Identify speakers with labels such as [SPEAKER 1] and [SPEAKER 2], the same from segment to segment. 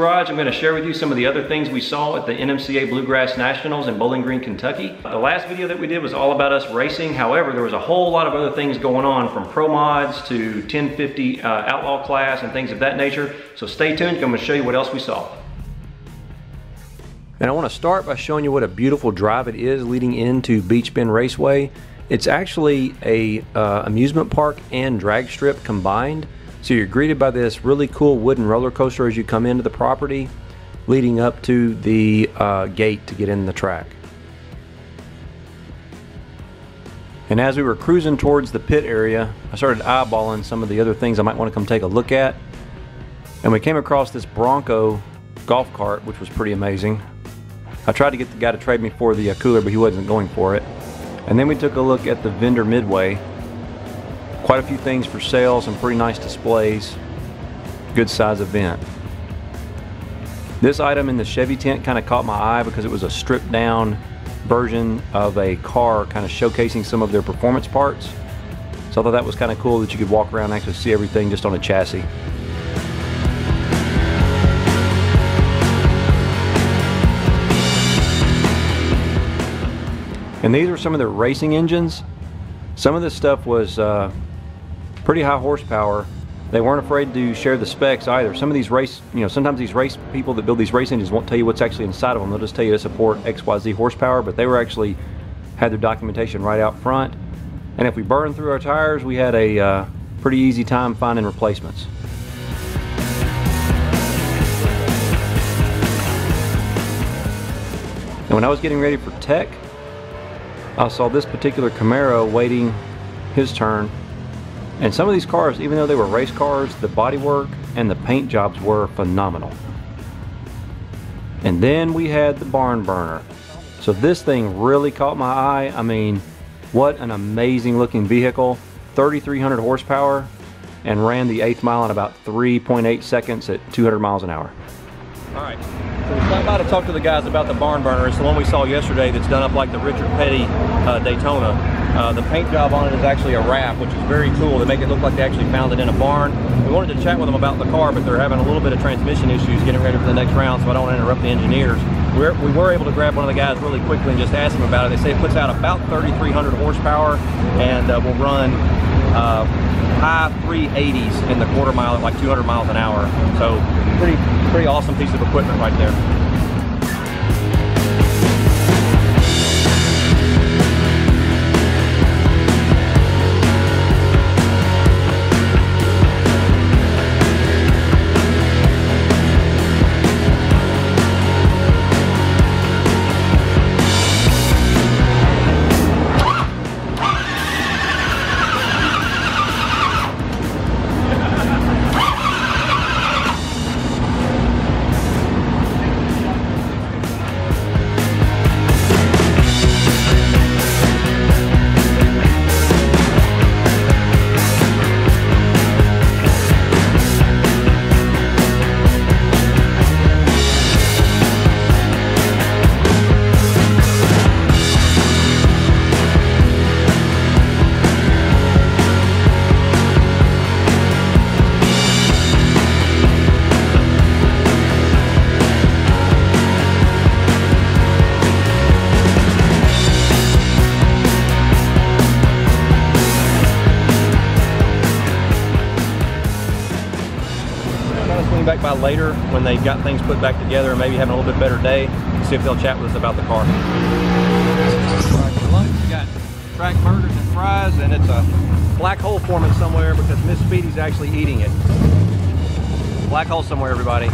[SPEAKER 1] garage, I'm going to share with you some of the other things we saw at the NMCA Blue Grass Nationals in Bowling Green, Kentucky. The last video that we did was all about us racing. However, there was a whole lot of other things going on, from pro mods to 1050 outlaw class and things of that nature. So stay tuned, I'm going to show you what else we saw. And I want to start by showing you what a beautiful drive it is leading into Pin Raceway. It's actually a amusement park and drag strip combined. So you're greeted by this really cool wooden roller coaster as you come into the property, leading up to the gate to get in the track. And as we were cruising towards the pit area, I started eyeballing some of the other things I might want to come take a look at. And we came across this Bronco golf cart, which was pretty amazing. I tried to get the guy to trade me for the cooler, but he wasn't going for it. And then we took a look at the vendor midway. Quite a few things for sale, some pretty nice displays. Good size event. This item in the Chevy tent kind of caught my eye because it was a stripped down version of a car, kind of showcasing some of their performance parts. So I thought that was kind of cool that you could walk around and actually see everything just on a chassis. And these were some of the racing engines. Some of this stuff was pretty high horsepower. They weren't afraid to share the specs either. Some of these sometimes these race people that build these race engines won't tell you what's actually inside of them. They'll just tell you to support XYZ horsepower, but they were actually had their documentation right out front. And if we burned through our tires, we had a pretty easy time finding replacements. And when I was getting ready for tech, I saw this particular Camaro waiting his turn. And some of these cars, even though they were race cars, the bodywork and the paint jobs were phenomenal. And then we had the barn burner. So this thing really caught my eye. I mean, what an amazing looking vehicle. 3,300 horsepower and ran the 8th mile in about 3.8 seconds at 200 miles an hour. All right, so we stopped by to talk to the guys about the barn burner. It's the one we saw yesterday that's done up like the Richard Petty Daytona. The paint job on it is actually a wrap, which is very cool. They make it look like they actually found it in a barn. We wanted to chat with them about the car, but they're having a little bit of transmission issues getting ready for the next round, so I don't want to interrupt the engineers. We were able to grab one of the guys really quickly and just ask them about it. They say it puts out about 3,300 horsepower and will run high 380s in the quarter mile at like 200 miles an hour. So pretty awesome piece of equipment right there. Back by later when they've got things put back together and maybe having a little bit better day, see if they'll chat with us about the car. Right, for lunch we got track burgers and fries, and it's a black hole forming somewhere because Miss Speedy's actually eating it. Black hole somewhere, everybody.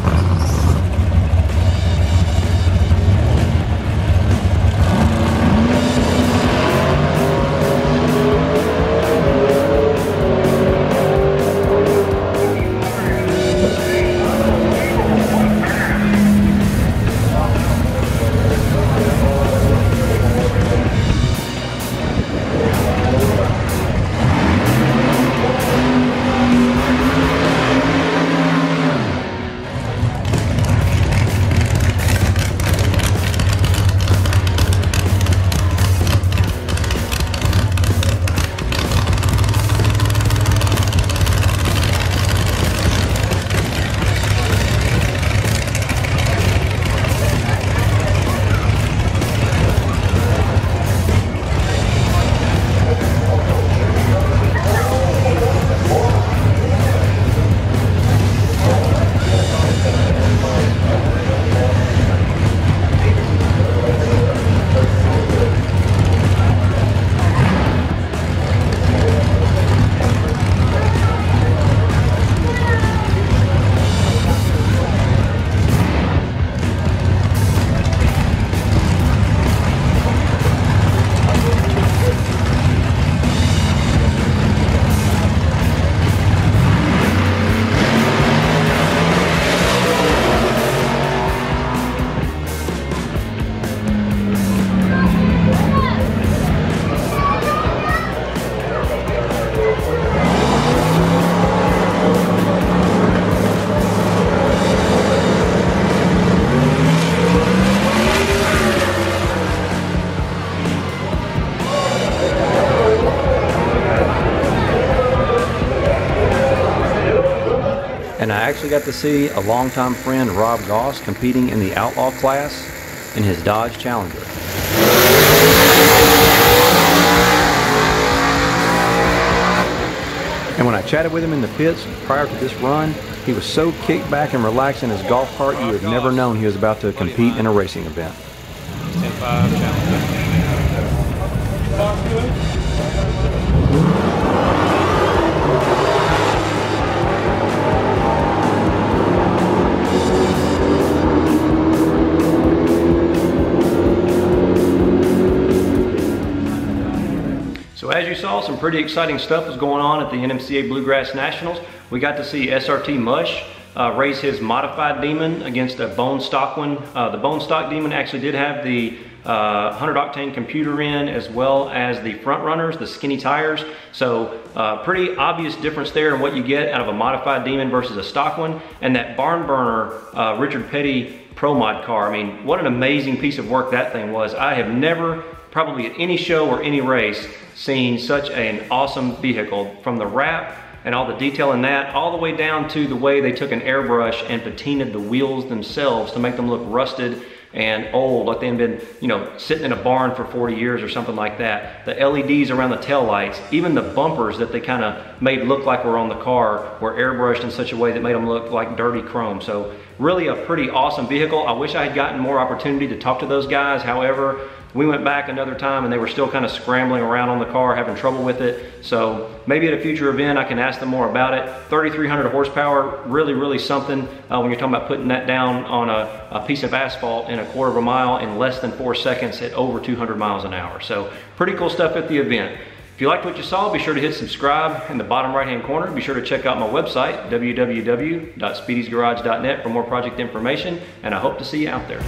[SPEAKER 1] to see a longtime friend, Rob Goss, competing in the Outlaw class in his Dodge Challenger. And when I chatted with him in the pits prior to this run, he was so kicked back and relaxed in his golf cart, you would have never known he was about to compete in a racing event.
[SPEAKER 2] 10-5 Challenger.
[SPEAKER 1] So as you saw, some pretty exciting stuff was going on at the NMCA Blue Grass Nationals. We got to see SRT Mush race his modified Demon against a bone stock one. The bone stock Demon actually did have the 100 octane computer in, as well as the front runners, the skinny tires. So pretty obvious difference there in what you get out of a modified Demon versus a stock one. And that barn burner Richard Petty Pro Mod car, I mean, what an amazing piece of work that thing was. I have never, probably at any show or any race, seen such an awesome vehicle, from the wrap and all the detail in that, all the way down to the way they took an airbrush and patinaed the wheels themselves to make them look rusted and old, like they'd been, you know, sitting in a barn for 40 years or something like that. The LEDs around the tail lights, even the bumpers that they kind of made look like were on the car, were airbrushed in such a way that made them look like dirty chrome. So really a pretty awesome vehicle. I wish I had gotten more opportunity to talk to those guys. However, we went back another time and they were still kind of scrambling around on the car, having trouble with it. So maybe at a future event I can ask them more about it. 3,300 horsepower, really something when you're talking about putting that down on a piece of asphalt in a quarter of a mile in less than 4 seconds at over 200 miles an hour. So pretty cool stuff at the event. If you liked what you saw, be sure to hit subscribe in the bottom right-hand corner. Be sure to check out my website, www.speedysgarage.net, for more project information, and I hope to see you out there.